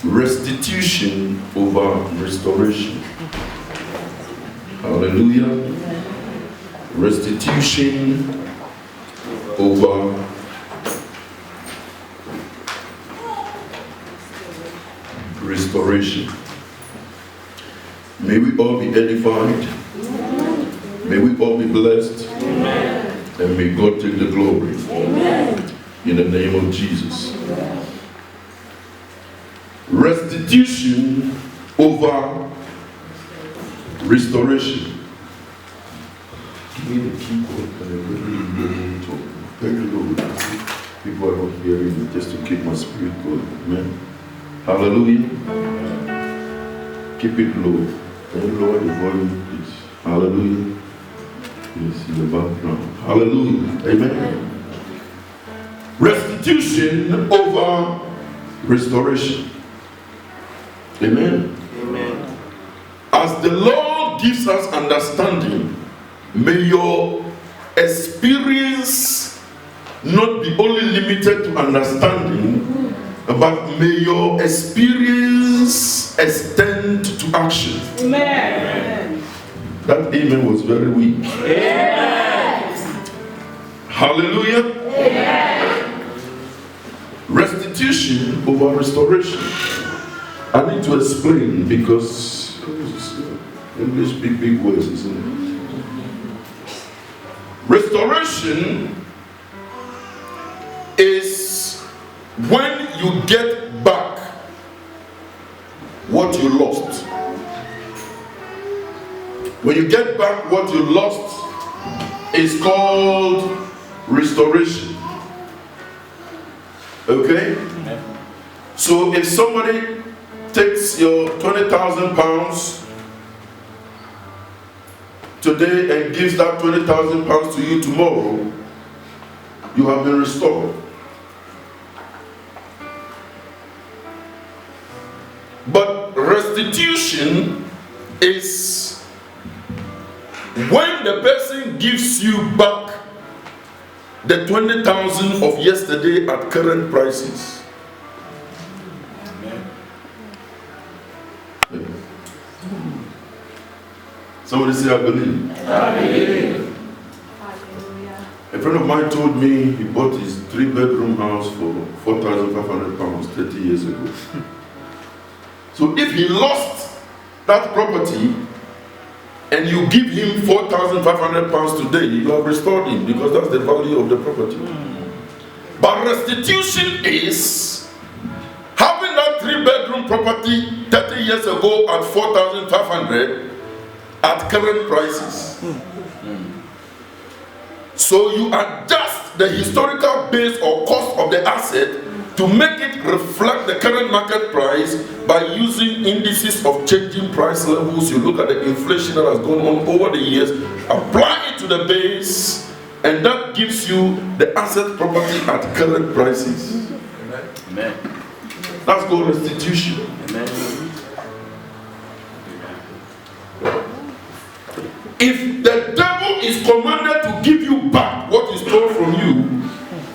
Restitution over restoration. Hallelujah. Restitution over restoration. May we all be edified. May we all be blessed. And may God take the glory. In the name of Jesus. Restitution over restoration. Give me the keyboard and I really talk. Very low. People are not hearing me just to keep my spirit going. Amen. Hallelujah. Keep it low. Can you lower the volume, please? Hallelujah. Yes, in the background. Hallelujah. Amen. Restitution over restoration. Amen. Amen. As the Lord gives us understanding, may your experience not be only limited to understanding, but may your experience extend to action. Amen. That amen was very weak. Amen. Hallelujah. Amen. Restitution over restoration. I need to explain because English big words, isn't it? Restoration is when you get back what you lost. When you get back what you lost, it's called restoration. Okay? So if somebody takes your 20,000 pounds today and gives that 20,000 pounds to you tomorrow, you have been restored. But restitution is when the person gives you back the 20,000 of yesterday at current prices. Somebody say, I believe. I believe. A friend of mine told me he bought his 3-bedroom house for 4,500 pounds 30 years ago. So if he lost that property and you give him 4,500 pounds today, you have restored him because that's the value of the property. But restitution is having that 3-bedroom property 30 years ago at 4,500 at current prices. So you adjust the historical base or cost of the asset to make it reflect the current market price by using indices of changing price levels. You look at the inflation that has gone on over the years, apply it to the base, and that gives you the asset property at current prices. Amen. That's called restitution. Amen. If the devil is commanded to give you back what is stolen from you,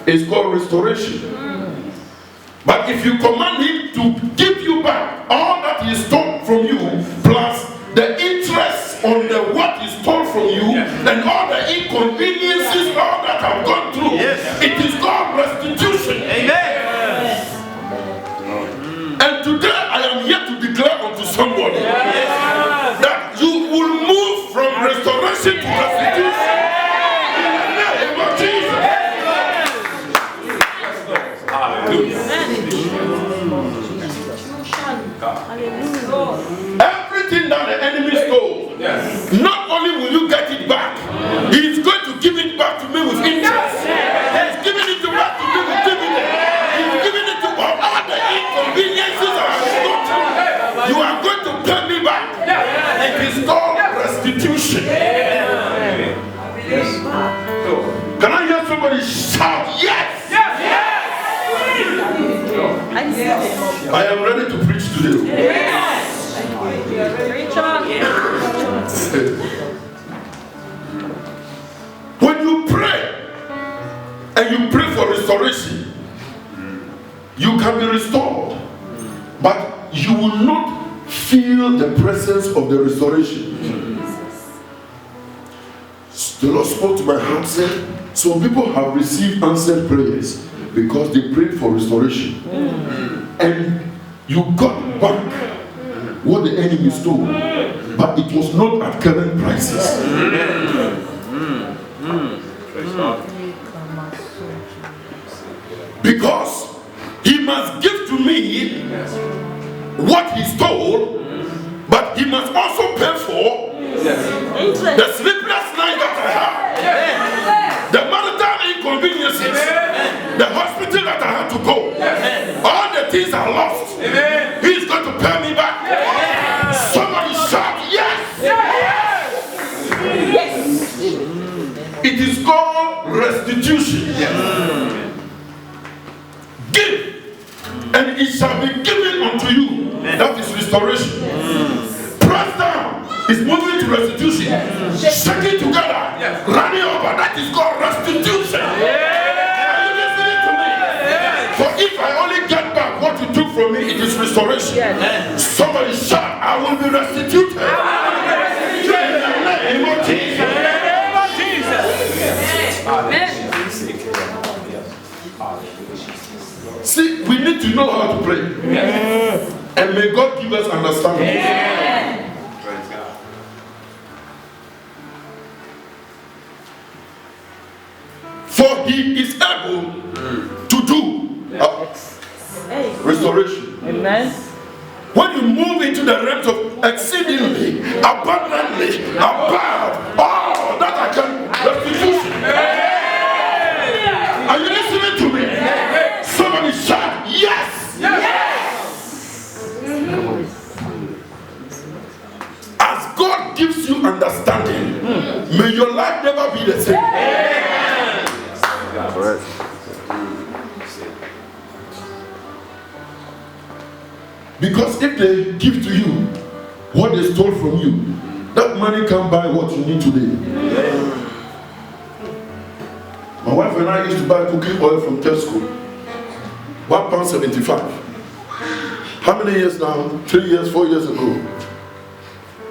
it's called restoration. But if you command him to give you back all that he stole from you, plus the interest on the what he stole from you, and all the inconveniences, all that have gone through, it is called restitution. Amen. And today I am here to declare unto somebody that you will move from restoration to restitution. In the name of Jesus. Everything that the enemy stole, not only will you get it back, he is going to give it back to me with interest. He is giving it back to me with dividend. He is giving it to all the inconveniences I have gone through. You are going to pay me back. It is called restitution. Can I hear somebody shout yes? I am ready to preach today. When you pray and you pray for restoration, you can be restored. But will not feel the presence of the restoration. The Lord spoke to my heart, said, some people have received answered prayers because they prayed for restoration. And you got back what the enemy stole, but it was not at current prices. Because he must give to me what he stole, but he must also pay for the sleepless night that I have, the marital inconveniences, the hospital that I had to go, all the things I lost. He's going to pay me back. Somebody shout, yes! It is called restitution. Give, and it shall be given unto you. That is restoration. Press down is moving to restitution. Shaking together, running over. That is called restitution. Are you listening to me? For if I only get back what you took from me, it is restoration. Somebody shout, I will be restituted. In the name of Jesus. See, we need to know how to pray. And may God give us understanding. For he is able to do restoration. Amen. When you move into the realms of exceedingly, abundantly, above all that I can, restitution. Are you listening to me? Somebody shout, yes! As God gives you understanding, may your life never be the same. Correct. Because if they give to you what they stole from you, that money can't buy what you need today. My wife and I used to buy cooking oil from Tesco, £1.75. How many years now? 3 years, 4 years ago.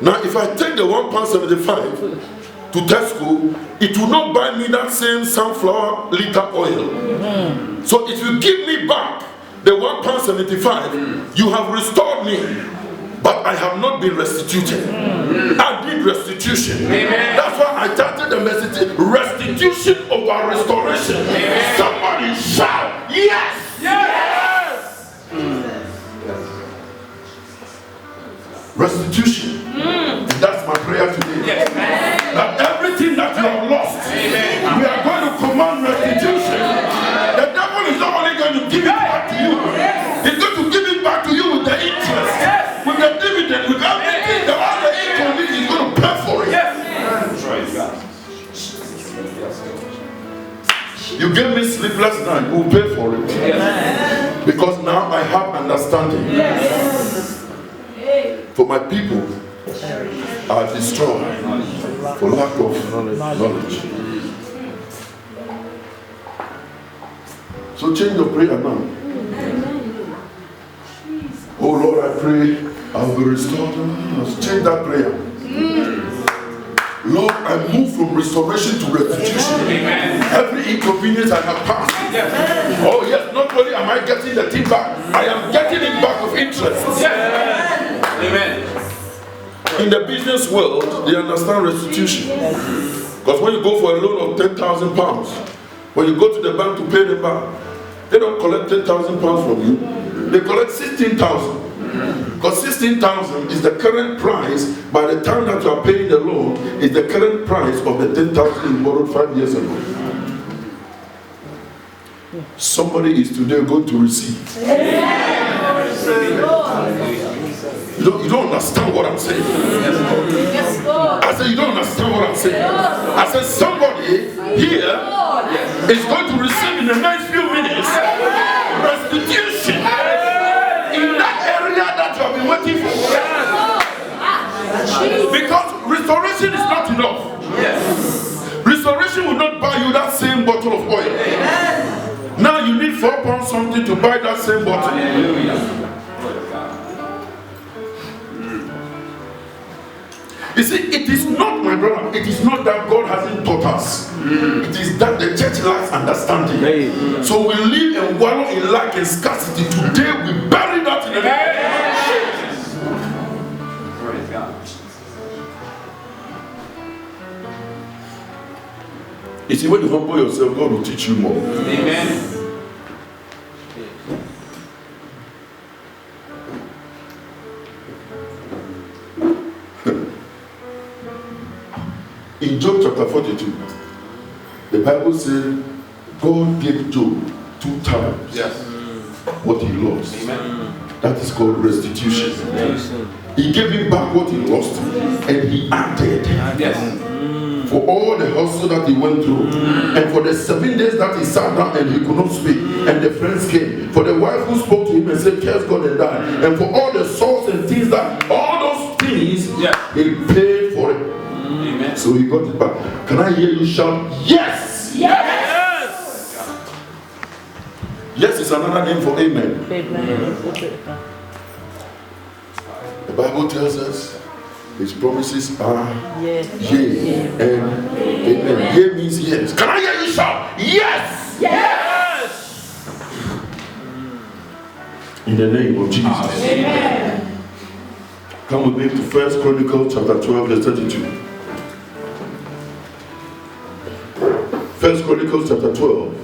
Now, if I take the £1.75 to Tesco, it will not buy me that same sunflower liter oil. So if you give me back the £1.75, you have restored me, but I have not been restituted. I did restitution. That's why I titled the message, restitution over restoration. Somebody shout, yes! Yes! Restitution. And that's my prayer today. That everything that you have lost, we are going to command restitution. The devil is not only going to give it back to you, he's going to give it back to you with the interest, with the dividend, with everything, all the income, he's going to pay for it. You gave me sleepless night, we'll pay for it. Because now I have understanding. For my people are destroyed for lack of knowledge. So change your prayer now. Oh Lord, I pray I will be restored. Change that prayer. Lord, I move from restoration to restitution. Every inconvenience I have passed. Oh yes, not only am I getting the thing back, I am getting it back with interest. Amen. In the business world, they understand restitution. Because when you go for a loan of £10,000, when you go to the bank to pay them back, they don't collect £10,000 from you. They collect 16,000. Because 16,000 is the current price. By the time that you are paying the loan, is the current price of the 10,000 you borrowed 5 years ago. Somebody is today going to receive. You don't understand what I'm saying. I said, you don't understand what I'm saying. I said, somebody here is going to receive in the next few minutes restitution in that area that you have been waiting for. Because restoration is not enough. Restoration will not buy you that same bottle of oil. Now you need £4 something to buy that same bottle. You see, it is not, my brother, it is not that God hasn't taught us. It is that the church lacks understanding. So we live and wallow in lack and scarcity. Today we bury that in the name of Jesus. You see, when you humble yourself, God will teach you more. Amen. In Job chapter 42, the Bible says God gave Job 2 times what he lost. Amen. That is called restitution. He gave him back what he lost, and he added for all the hustle that he went through, and for the 7 days that he sat down and he could not speak, and the friends came, for the wife who spoke to him and said, "Curse God and die," and for all the swords and things that all those things he paid for it. Amen. So he got it back. Can I hear you shout, yes? Yes. Yes is another name for amen. The Bible tells us his promises are yea and amen. Yea means yes. Can I hear you shout, yes? Yes. In the name of Jesus. Amen. Come with me to 1 Chronicles chapter 12 verse 32. 1 Chronicles chapter 12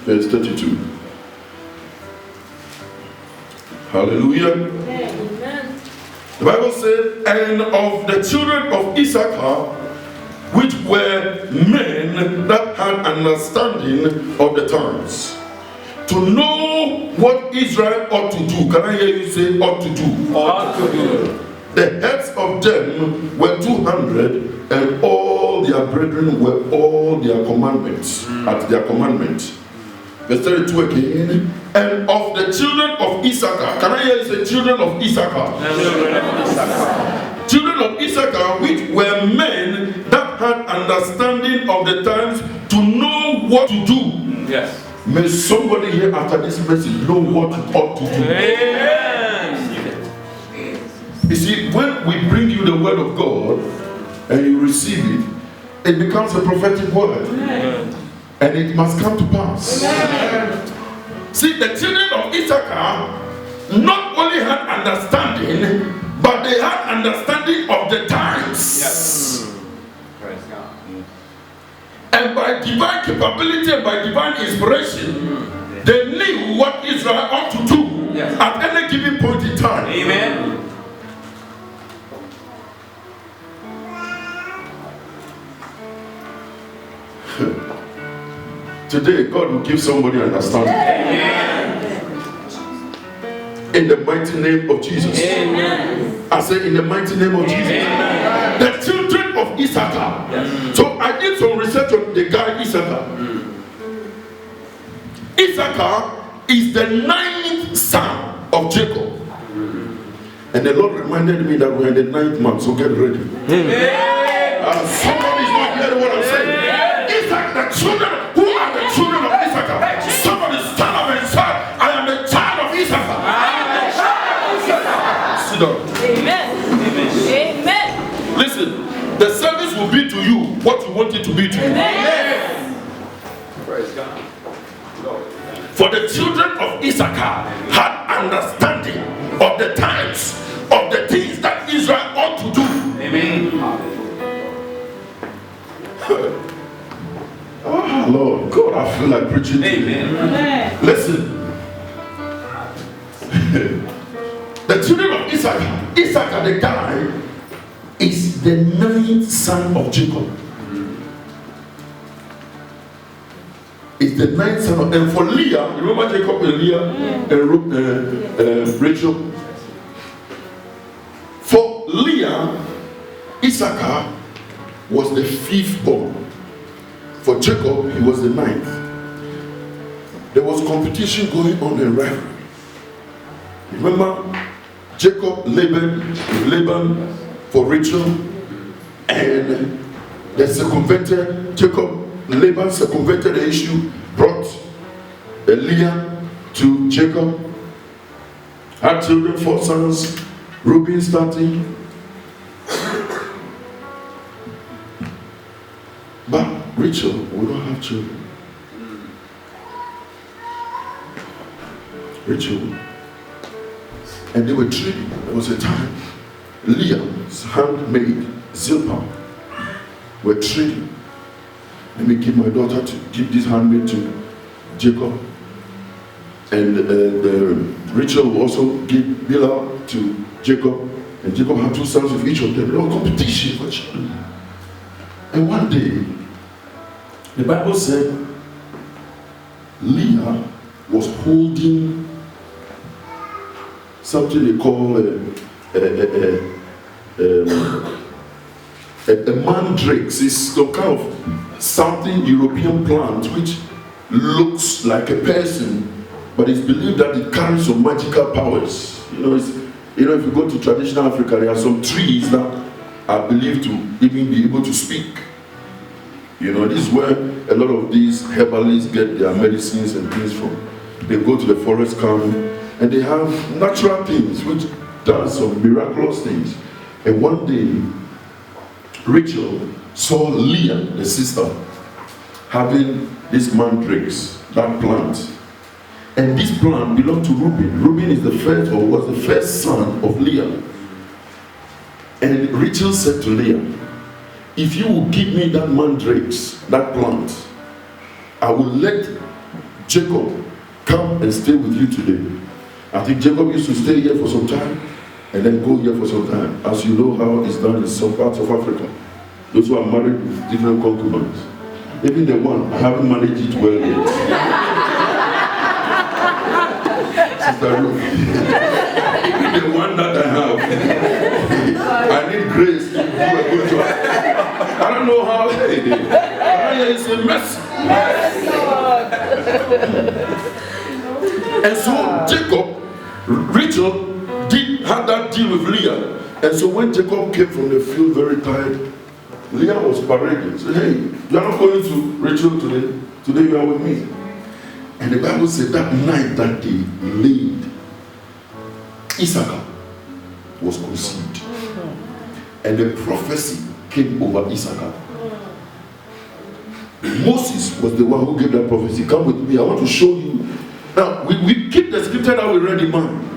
verse 32. Hallelujah. Amen. The Bible says, and of the children of Issachar, which were men that had understanding of the times, to know what Israel ought to do. Can I hear you say ought to do? Ought to do. The heads of them were 200, and all their brethren were all their commandments, at their commandment. Verse 32 again. And of the children of Issachar, can I hear you say children of Issachar? Children of Issachar, which were men that had understanding of the times, to know what to do. Yes. May somebody here after this message know what you ought to do. Amen. You see, when we bring you the word of God and you receive it, it becomes a prophetic word. And it must come to pass. See, the children of Issachar not only had understanding, but they had understanding of the times. Yes. Praise God. And by divine capability and by divine inspiration, they knew what Israel ought to do at any given point in time. Amen. Today, God will give somebody understanding. In the mighty name of Jesus. Amen. I say, in the mighty name of Jesus. Amen. The children of Issachar. So I did some research on the guy Issachar. Issachar is the 9th son of Jacob. And the Lord reminded me that we're in the 9th month, so get ready. Somebody's not hearing what I'm saying. Issachar, the children, who are the children of Issachar? Somebody stand up and say, I am the child of Issachar. Sit down. Amen. Amen. Listen, the service will be to you what you want it to be to you. Amen. Praise God. For the children of Issachar had understanding of the times, of the things that Israel ought to do. Amen. Oh Lord, God, I feel like preaching to you. Amen. Listen. The children of Issachar, Issachar the guy, is the 9th son of Jacob. It's the 9th son of, and for Leah, remember Jacob and Leah and Rachel? For Leah, Issachar was the 5th born. For Jacob, he was the 9th. There was competition going on in rivalry. Remember, Jacob, Laban for Rachel, and they circumvented, Laban circumvented the issue, brought Leah to Jacob, had children, 4 sons, Reuben starting. But Rachel will not have children. Rachel. And they were trading. There was a time Leah's handmaid Zilpah were trading. Let me give my daughter to give this handmaid to Jacob. And Rachel will also give Bilhah to Jacob. And Jacob had 2 sons with each of them. There was competition for children. And one day, the Bible said Leah was holding something they call a mandrake. It's some kind of something European plant which looks like a person, but it's believed that it carries some magical powers. If you go to traditional Africa, there are some trees that are believed to even be able to speak. This is where a lot of these herbalists get their medicines and things from. They go to the forest camp and they have natural things which does some miraculous things. And one day, Rachel saw Leah, the sister, having these mandrakes, that plant. And this plant belonged to Reuben. Reuben is was the first son of Leah. And Rachel said to Leah, if you will give me that mandrakes, that plant, I will let Jacob come and stay with you today. I think Jacob used to stay here for some time and then go here for some time. As you know how it's done in some parts of Africa. Those who are married with different concubines. Even the one, I haven't managed it well yet. Sister Ruth. Even the one that I have, I need grace to do a good job. I don't know how it's a mess. And so Jacob, Rachel had that deal with Leah. And so when Jacob came from the field very tired, Leah was parading. Said, hey, you are not going to Rachel today. Today you are with me. And the Bible said that night that they laid, Issachar was conceived. And the prophecy came over Issachar. Moses was the one who gave that prophecy. Come with me, I want to show you. Now, we keep the scripture that we read in mind.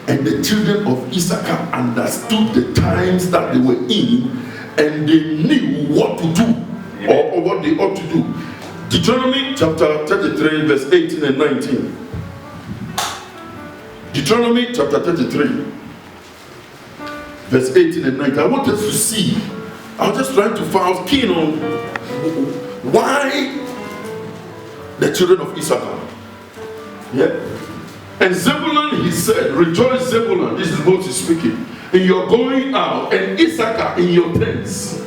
And the children of Issachar understood the times that they were in, and they knew what to do, or what they ought to do. Deuteronomy chapter 33, verse 18 and 19. Deuteronomy chapter 33, verse 18 and 19. I want us to see. I was just trying to find keen on why the children of Issachar. Yeah. And Zebulun, he said, rejoice Zebulun, this is Moses speaking, in your going out, and Issachar in your tents.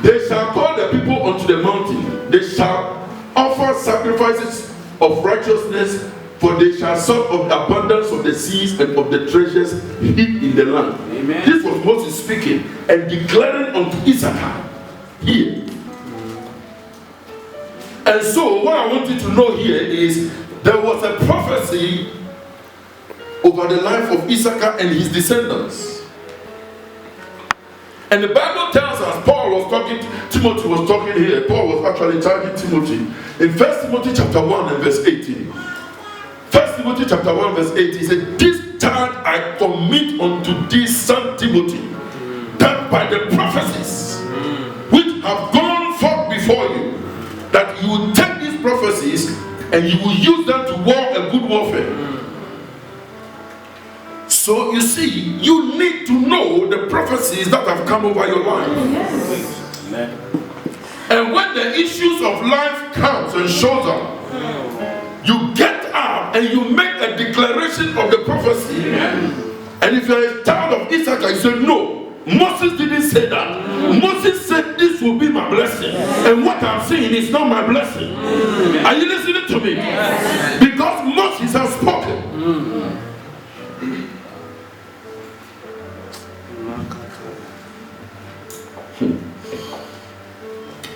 They shall call the people unto the mountain. They shall offer sacrifices of righteousness, for they shall suck of the abundance of the seas and of the treasures hid in the land. Amen. This was Moses speaking and declaring unto Issachar here. And so what I want you to know here is there was a prophecy over the life of Issachar and his descendants. And the Bible tells us, Paul was talking, Timothy was talking here, Paul was actually charging Timothy. In 1 Timothy chapter 1 and verse 18. 1 Timothy chapter 1 verse 18, he said, this charge I commit unto thee, son Timothy, that by the prophecies which have gone forth before you, that you will take these prophecies and you will use them to war a good warfare. So you see, you need to know the prophecies that have come over your life. Yes. And when the issues of life comes and shows up, you get up and you make a declaration of the prophecy. And if you're a child of Issachar, you say, no, Moses didn't say that. Moses said this will be my blessing. And what I'm saying is not my blessing. Are you listening to me? Because Moses has spoken.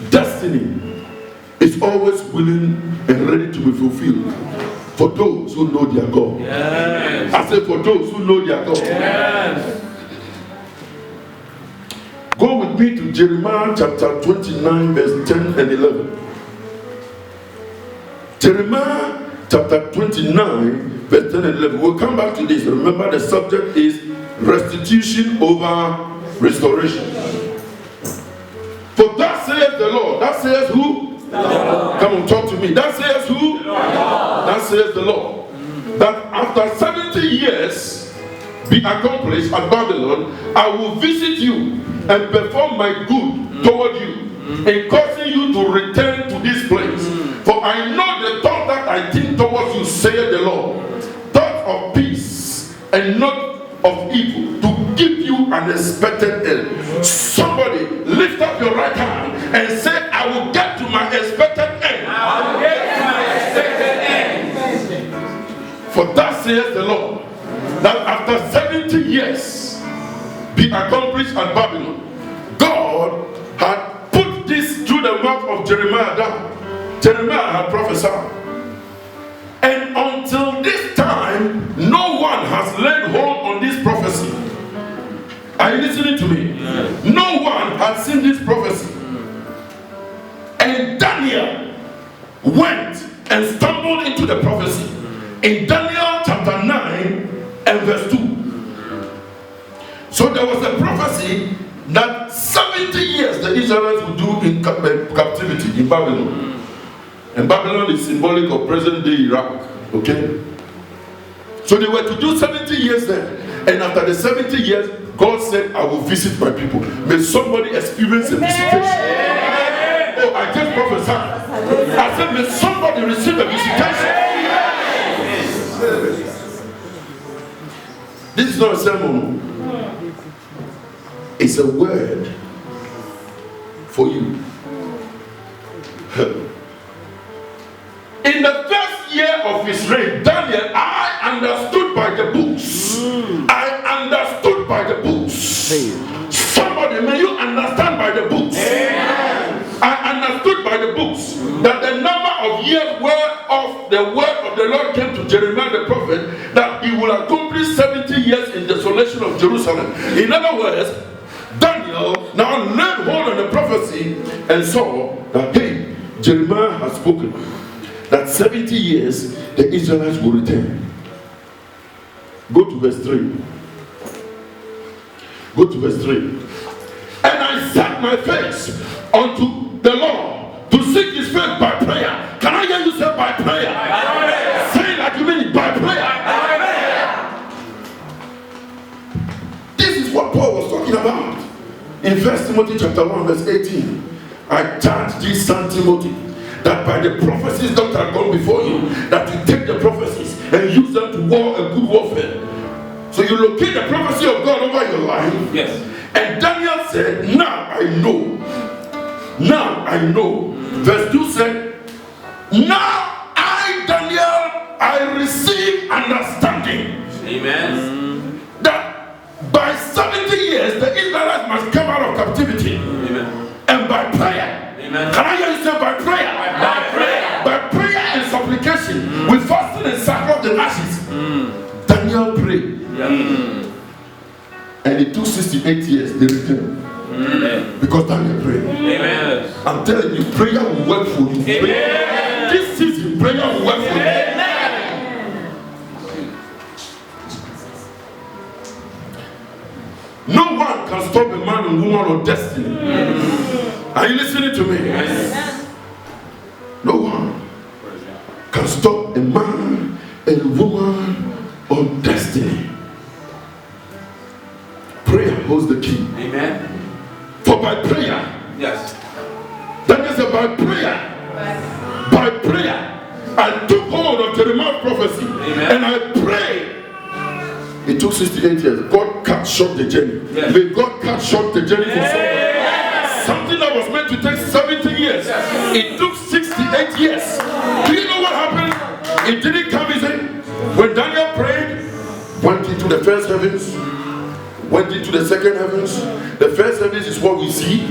Destiny is always willing and ready to be fulfilled for those who know their God. Yes. I say for those who know their God. Yes. Go with me to Jeremiah chapter 29, verse 10 and 11. Jeremiah chapter 29, verse 10 and 11. We'll come back to this. Remember, the subject is restitution over restoration. For that says the Lord. That says who? Come on, talk to me. That says who? That says the Lord. That after 70 years be accomplished at Babylon, I will visit you and perform my good toward you, in causing you to return to this place. For I know the thought that I think towards you, saith the Lord, thought of peace and not of evil, to give you an expected end. Somebody lift up your right hand and say, I will get to my expected end. I will get to my expected end. For that saith the Lord, that after 70 years be accomplished at Babylon, God had put this through the mouth of Jeremiah down. Jeremiah had prophesied. And until this time, no one has laid hold on this prophecy. Are you listening to me? Yes. No one has seen this prophecy. And Daniel went and stumbled into the prophecy in Daniel chapter 9 and verse 2. So there was a prophecy that 70 years the Israelites would do in captivity in Babylon. And Babylon is symbolic of present day Iraq. Okay? So they were to do 70 years there. And after the 70 years, God said, I will visit my people. May somebody experience a visitation. Oh, I just prophesied. I said, may somebody receive a visitation. This is not a sermon. It's a word for you. In the first year of his reign, Daniel, I understood by the books. I understood by the books. Somebody, may you understand by the books. I understood by the books that the number of years whereof the word of the Lord came to Jeremiah the prophet, that he will accomplish 70 years in desolation of Jerusalem. In other words, Daniel now laid hold on the prophecy and saw that, hey, Jeremiah has spoken that 70 years the Israelites will return. Go to verse 3. Go to verse 3. And I set my face unto the Lord to seek his face by prayer. Can I hear you say by prayer? Say it like you mean it, by prayer. This is what Paul was talking about. In 1 Timothy chapter 1 verse 18. I charge thee, son Timothy, that by the prophecies that are gone before you, that you take the prophecies and use them to war a good warfare. So you locate the prophecy of God over your life. Yes. And Daniel said, now I know. Now I know. Verse 2 said, now I, Daniel, I receive understanding. Amen. That by 70 years the Israelites must come out of captivity. Amen. And by prayer. Amen. Can I hear you say by prayer? By prayer. By prayer and supplication, with fasting and sackcloth and ashes. Daniel prayed. And it took 68 years, they returned. Because Daniel prayed. Amen. I'm telling you, prayer will work for you. Amen. This season, prayer will work for you. Amen. No one can stop a man and woman of destiny. Are you listening to me? Yes. No one can stop a man and woman of destiny. Prayer holds the key. Amen. For by prayer, Yes. that is by prayer, I took hold of Jeremiah's prophecy. Amen. And I prayed. It took 68 years. God cut short the journey. Yes. May God cut short the journey for someone. Something that was meant to take 70 years. Yes. It took 68 years. Do you know what happened? It didn't come easy. When Daniel prayed, went into the first heavens, went into the second heavens. The first heavens is what we see.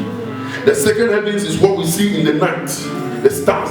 The second heavens is what we see in the night. The stars.